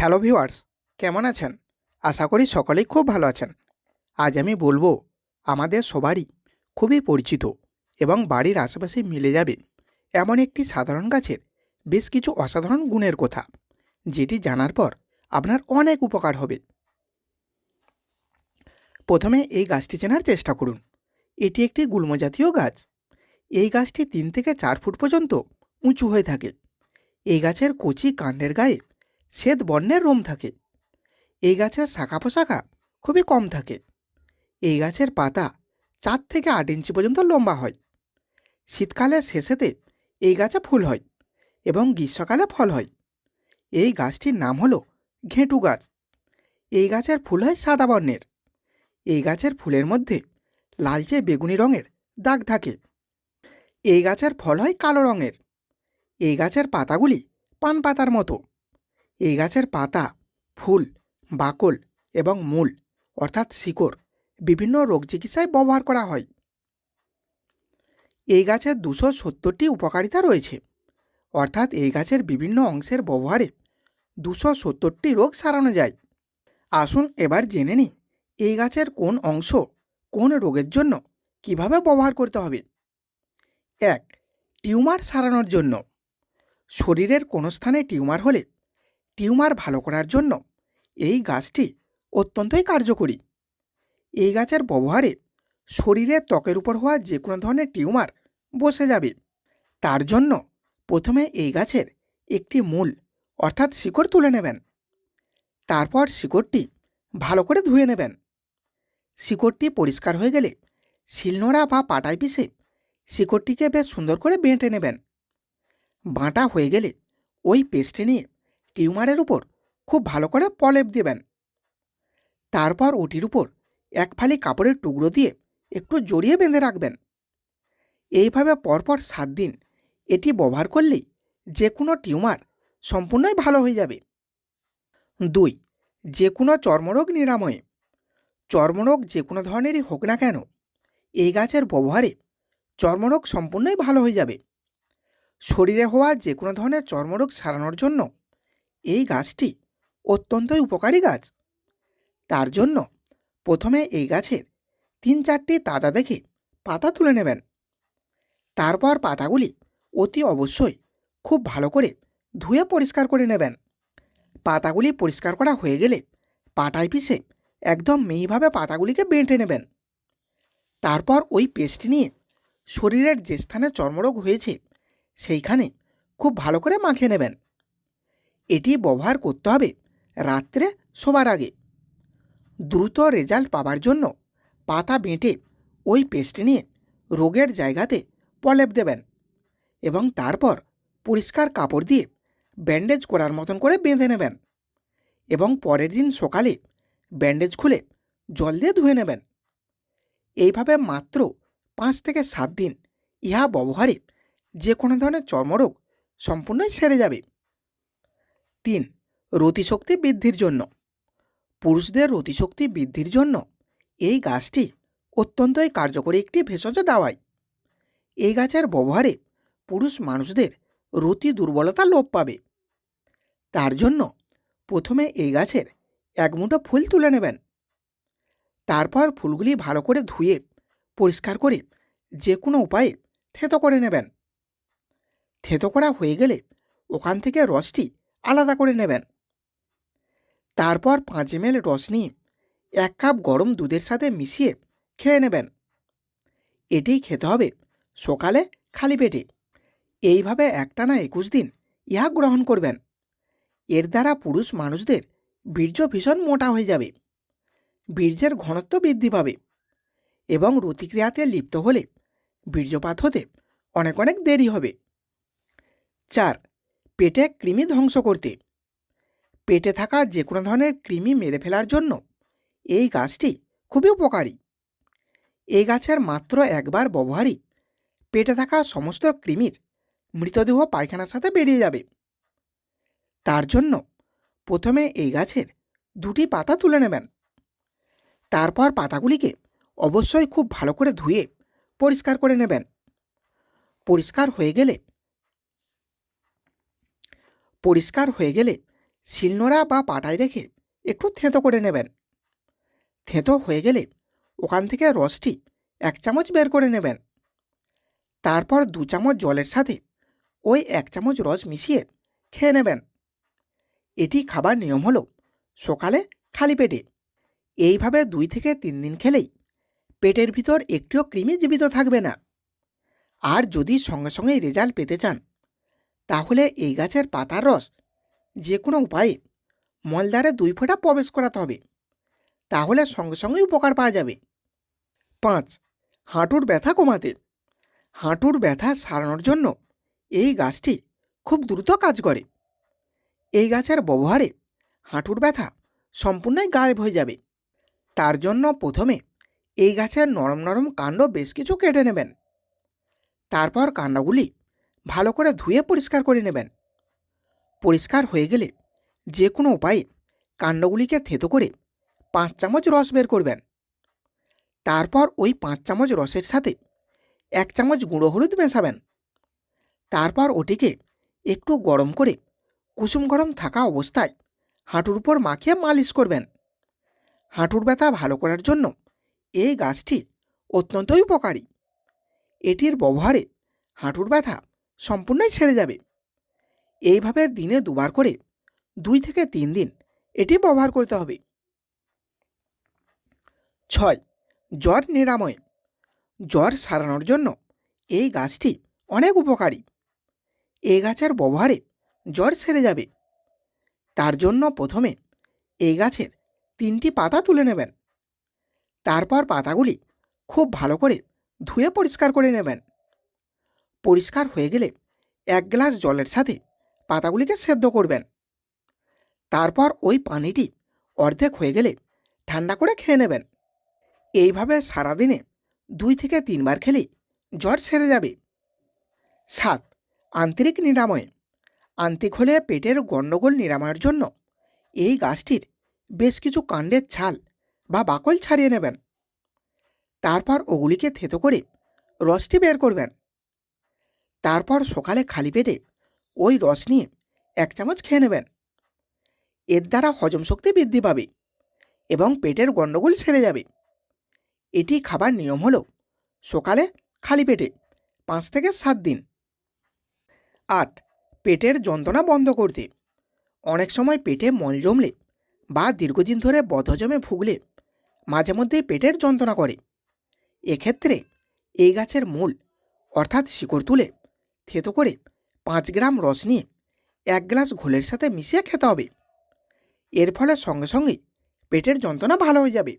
Hello viewers, কেমন আছেন? আশা করি সকলেই খুব ভালো আছেন। আজ আমি বলবো আমাদের সবারই খুবই পরিচিত এবং বাড়ির আশেপাশে মিলে যাবে এমন একটি সাধারণ গাছের বেশ কিছু অসাধারণ গুণের কথা, যেটি জানার পর আপনার অনেক উপকার হবে। প্রথমে এই গাছটি চেনার চেষ্টা করুন। এটি একটি গুল্মজাতীয় গাছ। এই গাছটি 3 থেকে 4 ফুট পর্যন্ত উঁচু হয়ে থাকে। এই গাছের কচি কাণ্ডের গায়ে শ্বেত বর্ণের লোম থাকে। এই গাছের শাখা প্রশাখা খুবই কম থাকে। এই গাছের পাতা 4 থেকে 8 ইঞ্চি পর্যন্ত লম্বা হয়। শীতকালের শেষেতে এই গাছে ফুল হয় এবং গ্রীষ্মকালে ফল হয়। এই গাছটির নাম হলো ঘেঁটু গাছ। এই গাছের ফুল হয় সাদা বর্ণের। এই গাছের ফুলের মধ্যে লালচে বেগুনি রঙের দাগ থাকে। এই গাছের ফল হয় কালো রঙের। এই গাছের পাতাগুলি পান পাতার মতো। এই গাছের পাতা, ফুল, বাকল এবং মূল অর্থাৎ শিকড় বিভিন্ন রোগ চিকিৎসায় ব্যবহার করা হয়। এই গাছের 270টি উপকারিতা রয়েছে, অর্থাৎ এই গাছের বিভিন্ন অংশের ব্যবহারে 270টি রোগ সারানো যায়। আসুন এবার জেনে নিই এই গাছের কোন অংশ কোন রোগের জন্য কিভাবে ব্যবহার করতে হবে। 1. টিউমার সারানোর জন্য। শরীরের কোনো স্থানে টিউমার হলে টিউমার ভালো করার জন্য এই গাছটি অত্যন্তই কার্যকরী। এই গাছের ব্যবহারে শরীরের ত্বকের উপর হওয়া যে কোনো ধরনের টিউমার বসে যাবে। তার জন্য প্রথমে এই গাছের একটি মূল অর্থাৎ শিকড় তুলে নেবেন। তারপর শিকড়টি ভালো করে ধুয়ে নেবেন। শিকড়টি পরিষ্কার হয়ে গেলে শিলনোড়া বা পাটায় পিষে শিকড়টিকে বেশ সুন্দর করে বেঁটে নেবেন। বাঁটা হয়ে গেলে ওই পেস্টটি নিয়ে টিউমারের উপর খুব ভালো করে প্রলেপ দেবেন। তারপর ওটির উপর এক ফালি কাপড়ের টুকরো দিয়ে একটু জড়িয়ে বেঁধে রাখবেন। এইভাবে পরপর 7 দিন এটি ব্যবহার করলেই যে কোনো টিউমার সম্পূর্ণই ভালো হয়ে যাবে। 2. যে কোনো চর্মরোগ নিরাময়ে। চর্মরোগ যে কোনো ধরনেরই হোক না কেন, এই গাছের ব্যবহারে চর্মরোগ সম্পূর্ণই ভালো হয়ে যাবে। শরীরে হওয়া যে কোনো ধরনের চর্মরোগ সারানোর জন্য এই গাছটি অত্যন্তই উপকারী গাছ। তার জন্য প্রথমে এই গাছের 3-4টি তাজা দেখে পাতা তুলে নেবেন। তারপর পাতাগুলি অতি অবশ্যই খুব ভালো করে ধুয়ে পরিষ্কার করে নেবেন। পাতাগুলি পরিষ্কার করা হয়ে গেলে পাটায় পিষে একদম মিহিভাবে পাতাগুলিকে বেঁটে নেবেন। তারপর ওই পেস্ট নিয়ে শরীরের যে স্থানে চর্মরোগ হয়েছে সেইখানে খুব ভালো করে মাখিয়ে নেবেন। এটি ব্যবহার করতে হবে রাত্রে শোবার আগে। দ্রুত রেজাল্ট পাওয়ার জন্য পাতা বেঁটে ওই পেস্ট নিয়ে রোগের জায়গাতে প্রলেপ দেবেন এবং তারপর পরিষ্কার কাপড় দিয়ে ব্যান্ডেজ করার মতন করে বেঁধে নেবেন এবং পরের দিন সকালে ব্যান্ডেজ খুলে জল দিয়ে ধুয়ে নেবেন। এইভাবে মাত্র 5 থেকে 7 দিন ইহা ব্যবহারে যে কোনো ধরনের চর্মরোগ সম্পূর্ণই সেরে যাবে। 3. রতিশক্তি বৃদ্ধির জন্য। পুরুষদের রতিশক্তি বৃদ্ধির জন্য এই গাছটি অত্যন্তই কার্যকরী একটি ভেষজ দাওয়াই। এই গাছের ব্যবহারে পুরুষ মানুষদের রতি দুর্বলতা লোপ পাবে। তার জন্য প্রথমে এই গাছের 1 মুঠো ফুল তুলে নেবেন। তারপর ফুলগুলি ভালো করে ধুয়ে পরিষ্কার করে যে কোনো উপায়ে থেঁতো করে নেবেন। থেঁতো করা হয়ে গেলে ওখান থেকে রসটি আলাদা করে নেবেন। তারপর 5 ml রস নিয়ে 1 কাপ গরম দুধের সাথে মিশিয়ে খেয়ে নেবেন। এটি খেতে হবে সকালে খালি পেটে। এইভাবে একটানা 21 দিন ইহা গ্রহণ করবেন। এর দ্বারা পুরুষ মানুষদের বীর্য ভীষণ মোটা হয়ে যাবে, বীর্যের ঘনত্ব বৃদ্ধি পাবে এবং রতিক্রিয়াতে লিপ্ত হলে বীর্যপাত হতে অনেক অনেক দেরি হবে। 4. পেটে কৃমি ধ্বংস করতে। পেটে থাকা যে কোনো ধরনের কৃমি মেরে ফেলার জন্য এই গাছটি খুবই উপকারী। এই গাছের মাত্র একবার ব্যবহারই পেটে থাকা সমস্ত কৃমির মৃতদেহ পায়খানার সাথে বেরিয়ে যাবে। তার জন্য প্রথমে এই গাছের 2টি পাতা তুলে নেবেন। তারপর পাতাগুলিকে অবশ্যই খুব ভালো করে ধুয়ে পরিষ্কার করে নেবেন। পরিষ্কার হয়ে গেলে শিলনোড়া বা পাটায় রেখে একটু থেঁতো করে নেবেন। থেঁতো হয়ে গেলে ওখান থেকে রসটি 1 চামচ বের করে নেবেন। তারপর 2 চামচ জলের সাথে ওই 1 চামচ রস মিশিয়ে খেয়ে নেবেন। এটি খাবার নিয়ম হলো সকালে খালি পেটে। এইভাবে 2 থেকে 3 দিন খেলেই পেটের ভিতর একটিও কৃমি জীবিত থাকবে না। আর যদি সঙ্গে সঙ্গেই রেজাল্ট পেতে চান, তাহলে এই গাছের পাতার রস যে কোনো উপায়ে মলদ্বারে 2 ফোঁটা প্রবেশ করাতে হবে। তাহলে সঙ্গে সঙ্গেই উপকার পাওয়া যাবে। 5. হাঁটুর ব্যথা কমাতে। হাঁটুর ব্যথা সারানোর জন্য এই গাছটি খুব দ্রুত কাজ করে। এই গাছের ব্যবহারে হাঁটুর ব্যথা সম্পূর্ণই গায়েব হয়ে যাবে। তার জন্য প্রথমে এই গাছের নরম নরম কাণ্ড বেশ কিছু কেটে নেবেন। তারপর কাণ্ডগুলি ভালো করে ধুয়ে পরিষ্কার করে নেবেন। পরিষ্কার হয়ে গেলে যে কোনো উপায়ে কাণ্ডগুলিকে থেঁতো করে 5 চামচ রস বের করবেন। তারপর ওই 5 চামচ রসের সাথে 1 চামচ গুঁড়ো হলুদ মেশাবেন। তারপর ওটিকে একটু গরম করে কুসুম গরম থাকা অবস্থায় হাঁটুর উপর মাখিয়ে মালিশ করবেন। হাঁটুর ব্যথা ভালো করার জন্য এই গাছটি অত্যন্তই উপকারী। এটির ব্যবহারে হাঁটুর ব্যথা সম্পূর্ণই সেরে যাবে। এইভাবে দিনে 2 বার করে 2 থেকে 3 দিন এটি ব্যবহার করতে হবে। 6. জ্বর নিরাময়। জ্বর সারানোর জন্য এই গাছটি অনেক উপকারী। এই গাছের ব্যবহারে জ্বর সেরে যাবে। তার জন্য প্রথমে এই গাছের 3টি পাতা তুলে নেবেন। তারপর পাতাগুলি খুব ভালো করে ধুয়ে পরিষ্কার করে নেবেন। পরিষ্কার হয়ে গেলে 1 গ্লাস জলের সাথে পাতাগুলিকে সেদ্ধ করবেন। তারপর ওই পানিটি অর্ধেক হয়ে গেলে ঠান্ডা করে খেয়ে নেবেন। এইভাবে সারাদিনে 2 থেকে 3 বার খেলে জ্বর সেরে যাবে। 7. আন্তরিক নিরাময়। আন্ত্রিক হলে পেটের গণ্ডগোল নিরাময়ের জন্য এই গাছটির বেশ কিছু কাণ্ডের ছাল বা বাকল ছাড়িয়ে নেবেন। তারপর ওগুলিকে থেঁতো করে রসটি বের করবেন। তারপর সকালে খালি পেটে ওই রস নিয়ে 1 চামচ খেয়ে নেবেন। এর দ্বারা হজম শক্তি বৃদ্ধি পাবে এবং পেটের গণ্ডগোল সেরে যাবে। এটি খাবার নিয়ম হলো সকালে খালি পেটে 5 থেকে 7 দিন। 8. পেটের যন্ত্রণা বন্ধ করতে। অনেক সময় পেটে মল জমলে বা দীর্ঘদিন ধরে বদহজমে ভুগলে মাঝে মধ্যেই পেটের যন্ত্রণা করে। এক্ষেত্রে এই গাছের মূল অর্থাৎ শিকড় তুলে থেঁতো করে 5 গ্রাম রস নিয়ে 1 গ্লাস ঘোলের সাথে মিশিয়ে খেতে হবে। এর ফলে সঙ্গে সঙ্গে পেটের যন্ত্রণা ভালো হয়ে যাবে।